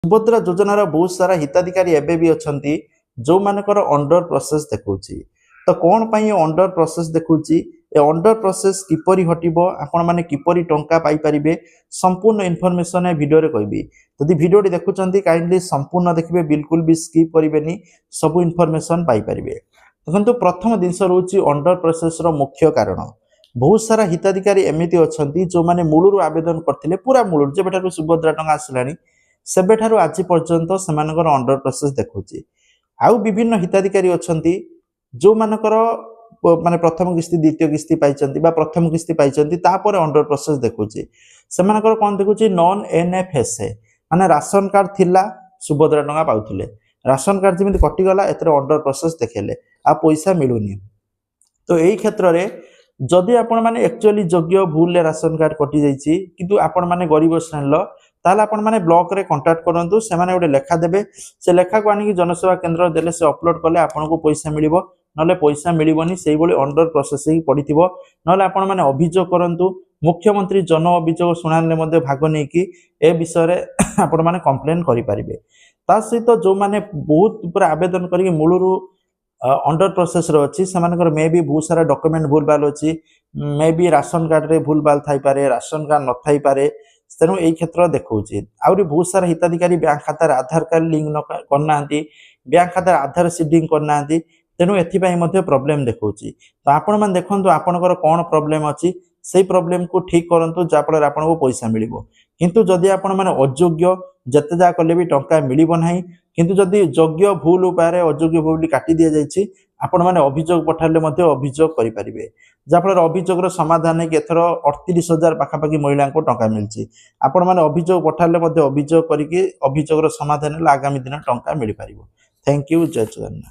सुभद्रा योजनार बहुत सारा हिताधिकारी एबे भी अछंती जो मानकर अंडर प्रोसेस देखौची। तो कौन pi under process देखौची, A under process किपरि हटिबो, आपण माने किपरि टंका पाई परिबे, संपूर्ण इन्फॉर्मेशन ए वीडियो रे कहबी। यदि वीडियो टी देखुचंती काइंडली संपूर्ण देखिबे, बिल्कुल भी स्किप करिवेनी, सब इन्फॉर्मेशन पाई परिबे। देखंतु प्रथम दिनस रहउची अंडर प्रोसेस रो मुख्य कारण। बहुत सारा हिताधिकारी एमिति अछंती जो माने मूलरू आवेदन करथिले, पूरा मूलरू जेबेठारु सुभद्रा टंका आसिलानी सेबेठारु आज पर्यंत सेमानकर अंडर प्रोसेस देखुची। आउ विभिन्न हिताधिकारी अछंती जो मानकर माने प्रथम किस्ती द्वितीय किस्ती पाइचंती बा प्रथम किस्ती पाइचंती तापर अंडर प्रोसेस देखुची। सेमानकर कोन देखुची नॉन एनएफएसए माने राशन कार्ड थिला सुभद्रा टंका पाउथिले, राशन कार्ड जेमिति कटि गला एतरे अंडर प्रोसेस देखेले आ पैसा मिलुनी। तो एई क्षेत्र रे जदि आपण माने एक्चुअली योग्य भूल ले राशन कार्ड कटि जाइछि किंतु आपण माने गरीब श्रेणी लो, ताले आपण माने ब्लॉक रे कांटेक्ट करंतु, से माने गोटे लेखा देबे, से लेखा को आनी जनसेवा केंद्र देले से अपलोड कले आपण को पैसा मिलिबो, नले पैसा मिलिबोनी, सेही बोली अंडर प्रोसेसिंग पडिथिबो। नले आपण माने अभियोग करंतु, मुख्यमंत्री जन अभियोग शुणाले मध्ये भाग नै कि ए विषय रे आपण माने कंप्लेन करि परिबे। ता सहित जो माने बहुत ऊपर आवेदन करी मूलरू अंडर प्रोसेस रो अछि, सेमानकर मे भी बहुत सारा डॉक्यूमेंट भूल भाल अछि, मे भी राशन कार्ड रे भूल भाल थाई पारे, राशन कार्ड न थाई पारे, तेणु एई क्षेत्र देखौछि। आउरी बहुत सारा हिताधिकारी बैंक खाता आधार कार्ड लिंक न करनांती, बैंक खाता आधार सीडिंग करनांती, तेणु एथि पई मध्ये प्रॉब्लम देखौछि। तो आपण मान देखंतु आपनकर कोन प्रॉब्लम अछि, सेई प्रॉब्लम को ठीक करंतु, जाफल आपण को पैसा मिलिबो। किंतु जदि आपण माने अयोग्य जते जा कले भी टंका मिलिबो नाही, किंतु जदि योग्य भूल उपाय अयोग्य भूल काटी दिया जाइछि, आपण माने अभियोग पठाले मध्ये अभियोग करि परिबे, जाफल अभियोगर समाधान है कि एथरो 38,000 पाखापाखि महिला को टंका मिलछि। आपण माने अभियोग पठाले मध्ये अभियोग करिकि अभियोगर समाधान आगामी दिन टंका मिल परिबो। थैंक यू, जय जगन्नाथ।